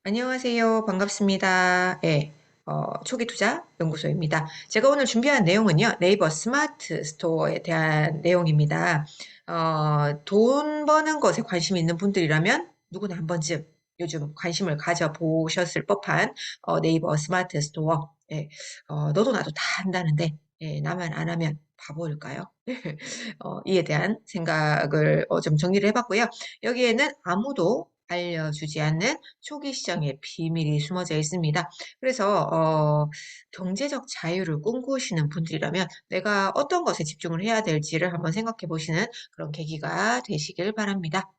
안녕하세요. 반갑습니다. 예, 초기 투자 연구소입니다. 제가 오늘 준비한 내용은요, 네이버 스마트 스토어에 대한 내용입니다. 돈 버는 것에 관심 있는 분들이라면 누구나 한 번쯤 요즘 관심을 가져보셨을 법한 네이버 스마트 스토어. 예, 너도 나도 다 한다는데, 예, 나만 안 하면 바보일까요? 이에 대한 생각을 좀 정리를 해봤고요. 여기에는 아무도 알려주지 않는 초기 시장의 비밀이 숨어져 있습니다. 그래서 경제적 자유를 꿈꾸시는 분들이라면 내가 어떤 것에 집중을 해야 될지를 한번 생각해 보시는 그런 계기가 되시길 바랍니다.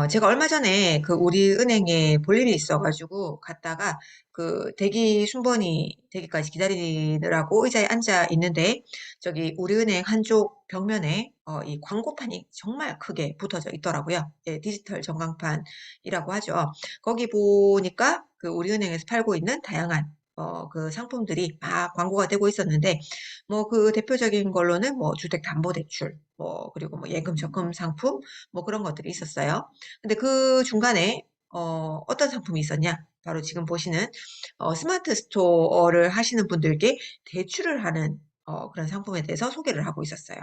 제가 얼마 전에 그 우리 은행에 볼 일이 있어가지고 갔다가 그 대기 순번이 되기까지 기다리느라고 의자에 앉아 있는데 저기 우리 은행 한쪽 벽면에 이 광고판이 정말 크게 붙어져 있더라고요. 예, 디지털 전광판이라고 하죠. 거기 보니까 그 우리 은행에서 팔고 있는 다양한 그 상품들이 막 광고가 되고 있었는데 뭐 그 대표적인 걸로는 뭐 주택담보대출 뭐 그리고 뭐 예금 적금 상품 뭐 그런 것들이 있었어요. 근데 그 중간에 어떤 상품이 있었냐? 바로 지금 보시는 스마트 스토어를 하시는 분들께 대출을 하는 그런 상품에 대해서 소개를 하고 있었어요.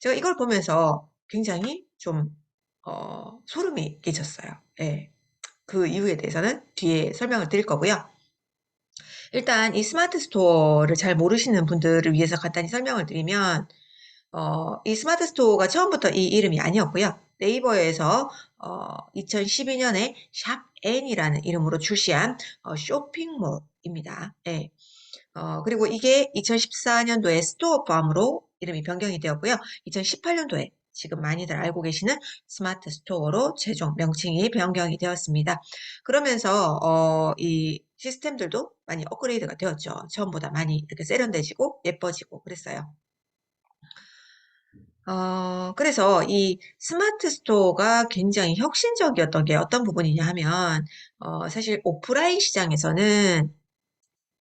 제가 이걸 보면서 굉장히 좀 소름이 끼쳤어요. 예. 그 이유에 대해서는 뒤에 설명을 드릴 거고요. 일단 이 스마트 스토어를 잘 모르시는 분들을 위해서 간단히 설명을 드리면 이 스마트 스토어가 처음부터 이 이름이 아니었고요. 네이버에서 2012년에 샵 N이라는 이름으로 출시한 쇼핑몰입니다. 예. 그리고 이게 2014년도에 스토어팜으로 이름이 변경이 되었고요. 2018년도에 지금 많이들 알고 계시는 스마트 스토어로 최종 명칭이 변경이 되었습니다. 그러면서 이 시스템들도 많이 업그레이드가 되었죠. 처음보다 많이 이렇게 세련돼지고 예뻐지고 그랬어요. 그래서 이 스마트 스토어가 굉장히 혁신적이었던 게 어떤 부분이냐 하면, 사실 오프라인 시장에서는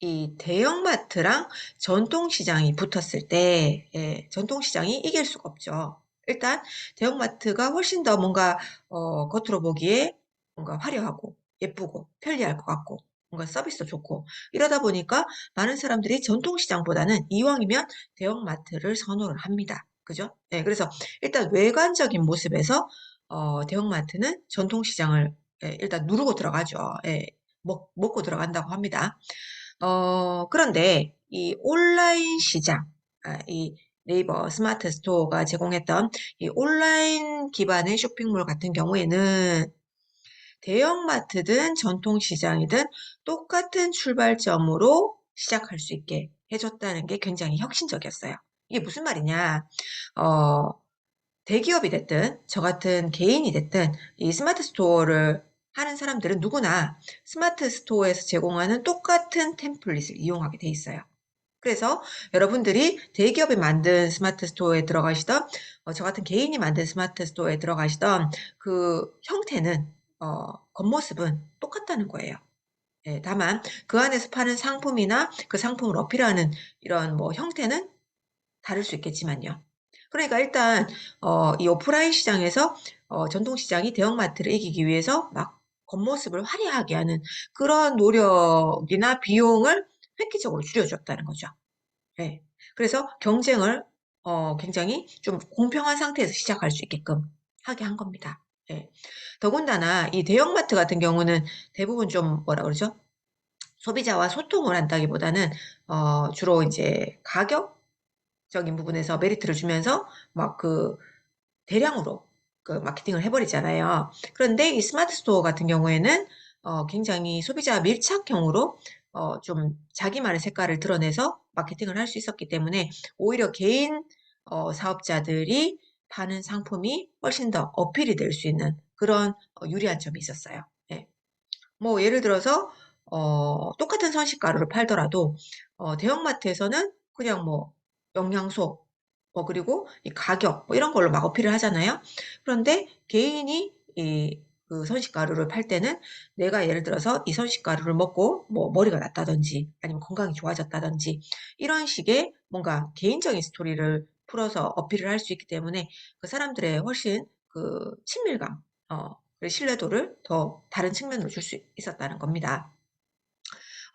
이 대형마트랑 전통시장이 붙었을 때, 예, 전통시장이 이길 수가 없죠. 일단, 대형마트가 훨씬 더 뭔가, 겉으로 보기에 뭔가 화려하고, 예쁘고, 편리할 것 같고, 뭔가 서비스도 좋고, 이러다 보니까 많은 사람들이 전통시장보다는 이왕이면 대형마트를 선호를 합니다. 그죠? 예, 그래서 일단 외관적인 모습에서, 대형마트는 전통시장을 예, 일단 누르고 들어가죠. 예, 먹고 들어간다고 합니다. 그런데 이 온라인 시장, 이 네이버 스마트 스토어가 제공했던 이 온라인 기반의 쇼핑몰 같은 경우에는 대형마트든 전통시장이든 똑같은 출발점으로 시작할 수 있게 해줬다는 게 굉장히 혁신적이었어요. 이게 무슨 말이냐? 어, 대기업이 됐든 저 같은 개인이 됐든 이 스마트 스토어를 하는 사람들은 누구나 스마트 스토어에서 제공하는 똑같은 템플릿을 이용하게 돼 있어요. 그래서 여러분들이 대기업이 만든 스마트 스토어에 들어가시던 저 같은 개인이 만든 스마트 스토어에 들어가시던 그 형태는 겉모습은 똑같다는 거예요. 예, 다만 그 안에서 파는 상품이나 그 상품을 어필하는 이런 뭐 형태는 다를 수 있겠지만요. 그러니까 일단 이 오프라인 시장에서 전통시장이 대형마트를 이기기 위해서 막 겉모습을 화려하게 하는 그런 노력이나 비용을 획기적으로 줄여줬다는 거죠. 네. 그래서 경쟁을 굉장히 좀 공평한 상태에서 시작할 수 있게끔 하게 한 겁니다. 예. 더군다나 이 대형마트 같은 경우는 대부분 좀 뭐라 그러죠? 소비자와 소통을 한다기보다는 주로 이제 가격적인 부분에서 메리트를 주면서 막 그 대량으로 그 마케팅을 해버리잖아요. 그런데 이 스마트 스토어 같은 경우에는 굉장히 소비자 밀착형으로 좀 자기만의 색깔을 드러내서 마케팅을 할 수 있었기 때문에 오히려 개인 사업자들이 파는 상품이 훨씬 더 어필이 될 수 있는 그런 유리한 점이 있었어요. 예. 뭐 예를 들어서 똑같은 선식가루를 팔더라도 대형마트에서는 그냥 뭐 영양소 뭐 그리고 이 가격 뭐 이런 걸로 막 어필을 하잖아요. 그런데 개인이 이 그 선식가루를 팔 때는 내가 예를 들어서 이 선식가루를 먹고 뭐 머리가 낫다든지 아니면 건강이 좋아졌다든지 이런 식의 뭔가 개인적인 스토리를 풀어서 어필을 할 수 있기 때문에 그 사람들의 훨씬 그 친밀감 신뢰도를 더 다른 측면으로 줄 수 있었다는 겁니다.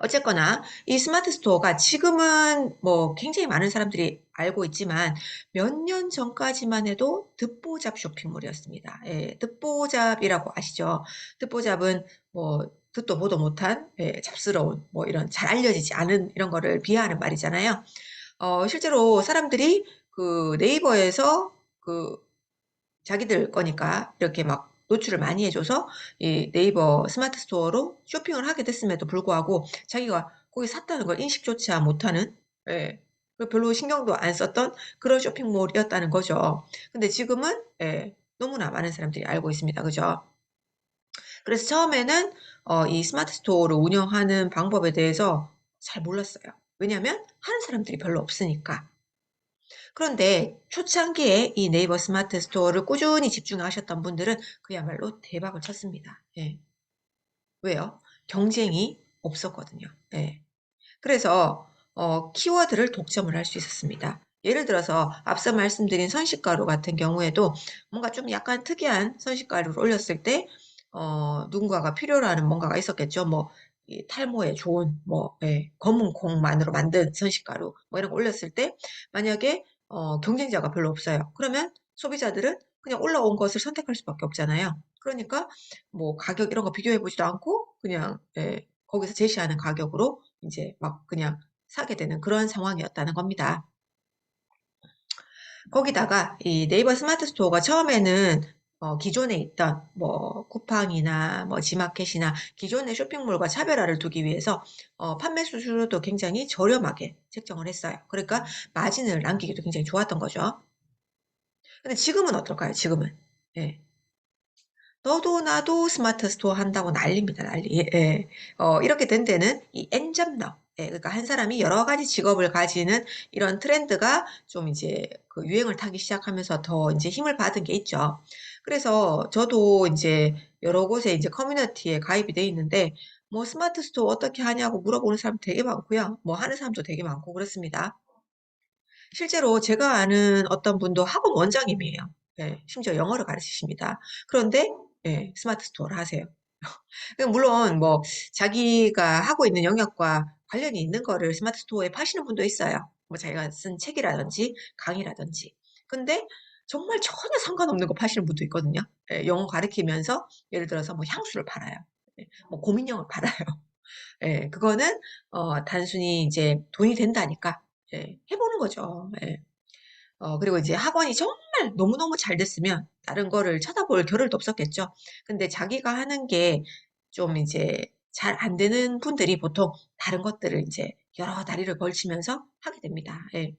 어쨌거나 이 스마트 스토어가 지금은 뭐 굉장히 많은 사람들이 알고 있지만 몇 년 전까지만 해도 듣보잡 쇼핑몰이었습니다. 예, 듣보잡이라고 아시죠? 듣보잡은 뭐 듣도 보도 못한 잡스러운 뭐 이런 잘 알려지지 않은 이런 거를 비하하는 말이잖아요. 실제로 사람들이 그 네이버에서 그 자기들 거니까 이렇게 막 노출을 많이 해줘서 이 네이버 스마트 스토어로 쇼핑을 하게 됐음에도 불구하고 자기가 거기 샀다는 걸 인식조차 못하는, 예, 별로 신경도 안 썼던 그런 쇼핑몰이었다는 거죠. 근데 지금은 너무나 많은 사람들이 알고 있습니다. 그죠? 그래서 처음에는 이 스마트 스토어를 운영하는 방법에 대해서 잘 몰랐어요. 왜냐하면 하는 사람들이 별로 없으니까. 그런데 초창기에 이 네이버 스마트 스토어를 꾸준히 집중하셨던 분들은 그야말로 대박을 쳤습니다. 예. 왜요? 경쟁이 없었거든요. 예. 그래서 키워드를 독점을 할 수 있었습니다. 예를 들어서 앞서 말씀드린 선식가루 같은 경우에도 뭔가 좀 약간 특이한 선식가루를 올렸을 때 누군가가 필요로 하는 뭔가가 있었겠죠. 뭐 이 탈모에 좋은 뭐 검은 콩만으로 만든 선식가루 뭐 이런 거 올렸을 때 만약에 경쟁자가 별로 없어요. 그러면 소비자들은 그냥 올라온 것을 선택할 수밖에 없잖아요. 그러니까 뭐 가격 이런 거 비교해 보지도 않고 그냥 거기서 제시하는 가격으로 이제 막 그냥 사게 되는 그런 상황이었다는 겁니다. 거기다가 이 네이버 스마트 스토어가 처음에는 기존에 있던 뭐 쿠팡이나 뭐 지마켓이나 기존의 쇼핑몰과 차별화를 두기 위해서 판매 수수료도 굉장히 저렴하게 책정을 했어요. 그러니까 마진을 남기기도 굉장히 좋았던 거죠. 근데 지금은 어떨까요? 지금은. 예. 너도 나도 스마트 스토어 한다고 난립니다, 난리. 예. 이렇게 된 데는 이 엔잡러. 예, 그러니까 한 사람이 여러 가지 직업을 가지는 이런 트렌드가 좀 이제 그 유행을 타기 시작하면서 더 이제 힘을 받은 게 있죠. 그래서 저도 이제 여러 곳에 이제 커뮤니티에 가입이 돼 있는데 뭐 스마트 스토어 어떻게 하냐고 물어보는 사람 되게 많고요. 뭐 하는 사람도 되게 많고 그렇습니다. 실제로 제가 아는 어떤 분도 학원 원장님이에요. 예, 심지어 영어를 가르치십니다. 그런데 스마트 스토어를 하세요. 물론 뭐 자기가 하고 있는 영역과 관련이 있는 거를 스마트 스토어에 파시는 분도 있어요. 뭐 자기가 쓴 책이라든지 강의라든지. 근데 정말 전혀 상관없는 거 파시는 분도 있거든요. 영어 가르치면서 예를 들어서 뭐 향수를 팔아요. 뭐 고민형을 팔아요. 그거는 단순히 이제 돈이 된다니까 해보는 거죠. 그리고 이제 학원이 정말 너무너무 잘 됐으면 다른 거를 쳐다볼 겨를도 없었겠죠. 근데 자기가 하는 게 좀 이제 잘 안 되는 분들이 보통 다른 것들을 이제 여러 다리를 걸치면서 하게 됩니다. 예.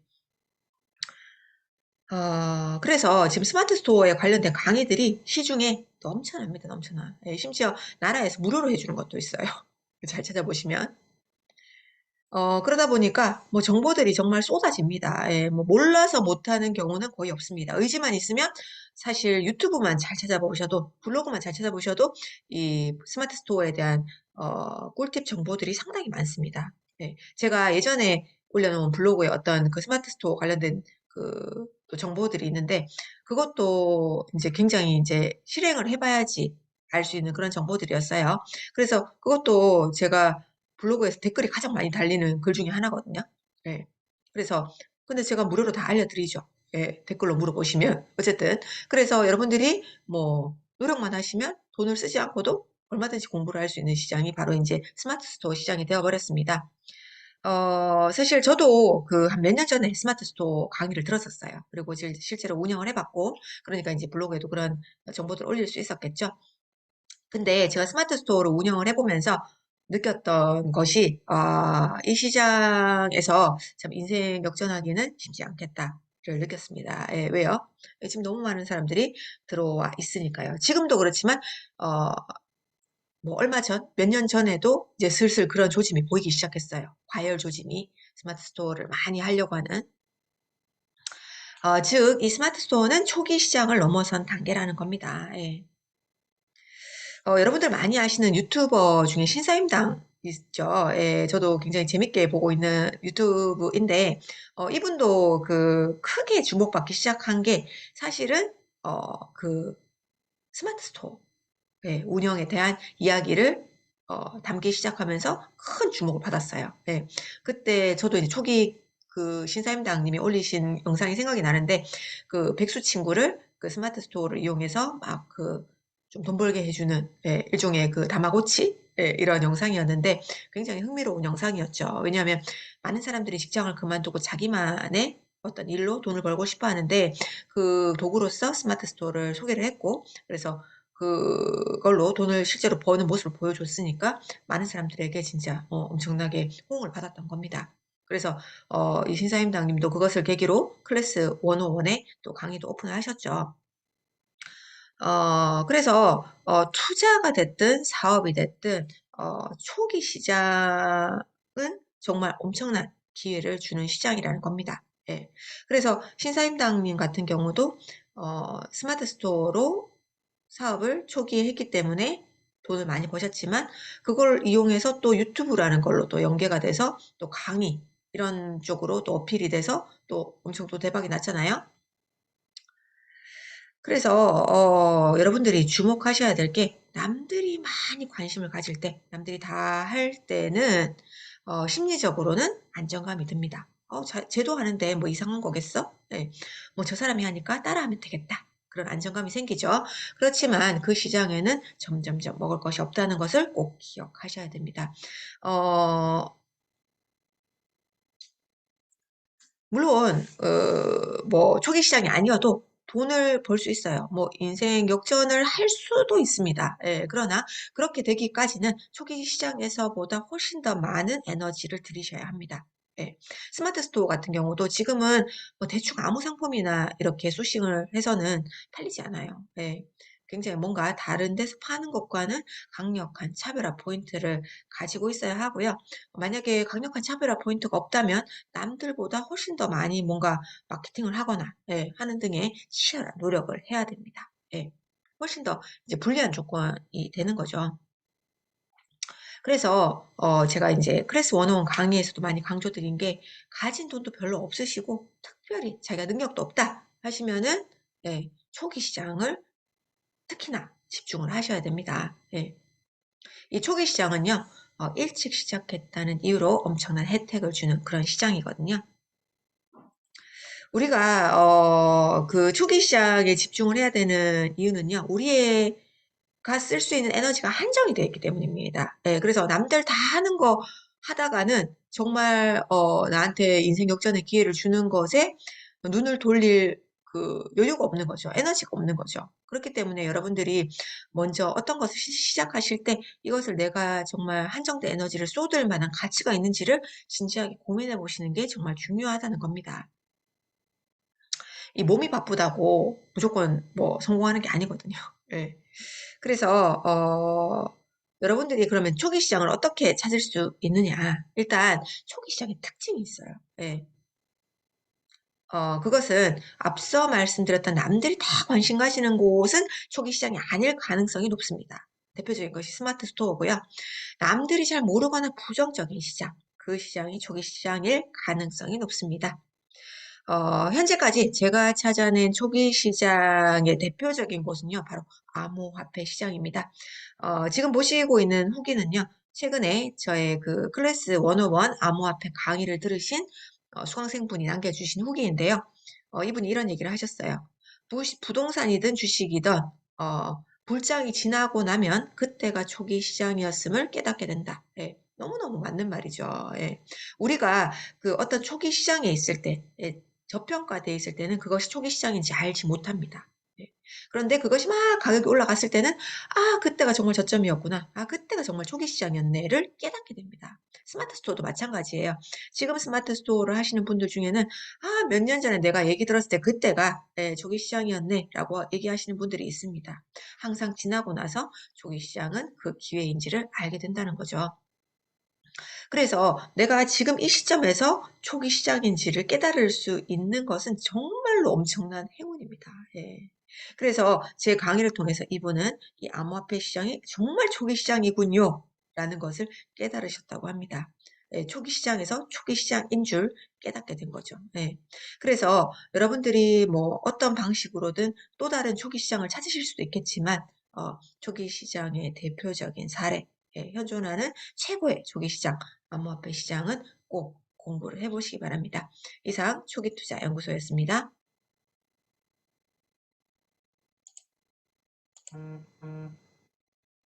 그래서 지금 스마트 스토어에 관련된 강의들이 시중에 넘쳐납니다, 넘쳐나. 예, 심지어 나라에서 무료로 해주는 것도 있어요. 잘 찾아보시면. 그러다 보니까 뭐 정보들이 정말 쏟아집니다. 예, 뭐 몰라서 못하는 경우는 거의 없습니다. 의지만 있으면 사실 유튜브만 잘 찾아보셔도, 블로그만 잘 찾아보셔도 이 스마트 스토어에 대한 꿀팁 정보들이 상당히 많습니다. 예, 제가 예전에 올려놓은 블로그에 어떤 그 스마트 스토어 관련된 또 정보들이 있는데 그것도 이제 굉장히 이제 실행을 해봐야지 알 수 있는 그런 정보들이었어요. 그래서 그것도 제가 블로그에서 댓글이 가장 많이 달리는 글 중에 하나거든요. 예. 그래서 근데 제가 무료로 다 알려드리죠. 예, 댓글로 물어보시면 어쨌든 그래서 여러분들이 뭐 노력만 하시면 돈을 쓰지 않고도 얼마든지 공부를 할 수 있는 시장이 바로 이제 스마트 스토어 시장이 되어버렸습니다. 사실 저도 그 한 몇 년 전에 스마트 스토어 강의를 들었었어요. 그리고 실제로 운영을 해봤고, 그러니까 이제 블로그에도 그런 정보들 올릴 수 있었겠죠. 근데 제가 스마트 스토어를 운영을 해보면서 느꼈던 것이, 이 시장에서 참 인생 역전하기는 쉽지 않겠다를 느꼈습니다. 예, 왜요? 지금 너무 많은 사람들이 들어와 있으니까요. 지금도 그렇지만, 어, 뭐 얼마 전, 몇 년 전에도 이제 슬슬 그런 조짐이 보이기 시작했어요. 과열 조짐이 스마트 스토어를 많이 하려고 하는. 즉, 이 스마트 스토어는 초기 시장을 넘어선 단계라는 겁니다. 예. 여러분들 많이 아시는 유튜버 중에 신사임당 있죠. 예, 저도 굉장히 재밌게 보고 있는 유튜브인데, 이분도 그 크게 주목받기 시작한 게 사실은, 그 스마트 스토어. 예, 운영에 대한 이야기를 담기 시작하면서 큰 주목을 받았어요. 예, 그때 저도 이제 초기 그 신사임당님이 올리신 영상이 생각이 나는데 그 백수 친구를 그 스마트 스토어를 이용해서 막 그 좀 돈 벌게 해주는 예, 일종의 그 다마고치 예, 이런 영상이었는데 굉장히 흥미로운 영상이었죠. 왜냐하면 많은 사람들이 직장을 그만두고 자기만의 어떤 일로 돈을 벌고 싶어 하는데 그 도구로서 스마트 스토어를 소개를 했고 그래서 그걸로 돈을 실제로 버는 모습을 보여줬으니까 많은 사람들에게 진짜 엄청나게 호응을 받았던 겁니다. 그래서 이 신사임당님도 그것을 계기로 클래스 101에 또 강의도 오픈을 하셨죠. 그래서 투자가 됐든 사업이 됐든 초기 시장은 정말 엄청난 기회를 주는 시장이라는 겁니다. 예. 그래서 신사임당님 같은 경우도 스마트 스토어로 사업을 초기에 했기 때문에 돈을 많이 버셨지만 그걸 이용해서 또 유튜브라는 걸로 또 연계가 돼서 또 강의 이런 쪽으로 또 어필이 돼서 또 엄청 또 대박이 났잖아요. 그래서 여러분들이 주목하셔야 될 게 남들이 많이 관심을 가질 때, 남들이 다 할 때는 심리적으로는 안정감이 듭니다. 쟤도 하는데 뭐 이상한 거겠어? 네. 뭐 저 사람이 하니까 따라하면 되겠다. 그런 안정감이 생기죠. 그렇지만 그 시장에는 점점점 먹을 것이 없다는 것을 꼭 기억하셔야 됩니다. 어, 물론 뭐 초기 시장이 아니어도 돈을 벌 수 있어요. 뭐 인생 역전을 할 수도 있습니다. 예, 그러나 그렇게 되기까지는 초기 시장에서보다 훨씬 더 많은 에너지를 들이셔야 합니다. 예, 스마트 스토어 같은 경우도 지금은 뭐 대충 아무 상품이나 이렇게 소싱을 해서는 팔리지 않아요. 예, 굉장히 뭔가 다른 데서 파는 것과는 강력한 차별화 포인트를 가지고 있어야 하고요. 만약에 강력한 차별화 포인트가 없다면 남들보다 훨씬 더 많이 뭔가 마케팅을 하거나 예, 하는 등의 치열한 노력을 해야 됩니다. 예, 훨씬 더 이제 불리한 조건이 되는 거죠. 그래서 제가 이제 클래스 101 강의에서도 많이 강조드린 게 가진 돈도 별로 없으시고 특별히 자기가 능력도 없다 하시면은 예, 초기 시장을 특히나 집중을 하셔야 됩니다. 예. 이 초기 시장은요, 일찍 시작했다는 이유로 엄청난 혜택을 주는 그런 시장이거든요. 우리가 그 초기 시장에 집중을 해야 되는 이유는요. 우리가 쓸 수 있는 에너지가 한정이 되어 있기 때문입니다. 예, 그래서 남들 다 하는 거 하다가는 정말 나한테 인생 역전의 기회를 주는 것에 눈을 돌릴 그 여유가 없는 거죠. 에너지가 없는 거죠. 그렇기 때문에 여러분들이 먼저 어떤 것을 시작하실 때 이것을 내가 정말 한정된 에너지를 쏟을 만한 가치가 있는지를 진지하게 고민해 보시는 게 정말 중요하다는 겁니다. 이 몸이 바쁘다고 무조건 뭐 성공하는 게 아니거든요. 예. 그래서 여러분들이 그러면 초기 시장을 어떻게 찾을 수 있느냐? 일단 초기 시장의 특징이 있어요. 예. 그것은 앞서 말씀드렸던 남들이 다 관심 가지는 곳은 초기 시장이 아닐 가능성이 높습니다. 대표적인 것이 스마트 스토어고요. 남들이 잘 모르거나 부정적인 시장, 그 시장이 초기 시장일 가능성이 높습니다. 현재까지 제가 찾아낸 초기 시장의 대표적인 곳은요, 바로 암호화폐 시장입니다. 지금 보시고 있는 후기는요, 최근에 저의 그 클래스 101 암호화폐 강의를 들으신 수강생분이 남겨주신 후기인데요. 이분이 이런 얘기를 하셨어요. 부동산이든 주식이든 불장이 지나고 나면 그때가 초기 시장이었음을 깨닫게 된다. 예, 너무너무 맞는 말이죠. 예. 우리가 그 어떤 초기 시장에 있을 때, 예, 저평가돼 있을 때는 그것이 초기 시장인지 알지 못합니다. 예. 그런데 그것이 막 가격이 올라갔을 때는 그때가 정말 저점이었구나. 그때가 정말 초기 시장이었네를 깨닫게 됩니다. 스마트 스토어도 마찬가지예요. 지금 스마트 스토어를 하시는 분들 중에는 몇 년 전에 내가 얘기 들었을 때 그때가 초기 시장이었네 라고 얘기하시는 분들이 있습니다. 항상 지나고 나서 초기 시장은 그 기회인지를 알게 된다는 거죠. 그래서 내가 지금 이 시점에서 초기 시작인지를 깨달을 수 있는 것은 정말로 엄청난 행운입니다. 예. 그래서 제 강의를 통해서 이분은 이 암호화폐 시장이 정말 초기 시장이군요. 라는 것을 깨달으셨다고 합니다. 예, 초기 시장에서 초기 시장인 줄 깨닫게 된 거죠. 예. 그래서 여러분들이 뭐 어떤 방식으로든 또 다른 초기 시장을 찾으실 수도 있겠지만 조기 시장의 대표적인 사례에 현존하는 최고의 조기 시장, 암호화폐 시장은 꼭 공부를 해보시기 바랍니다. 이상 초기투자 연구소였습니다.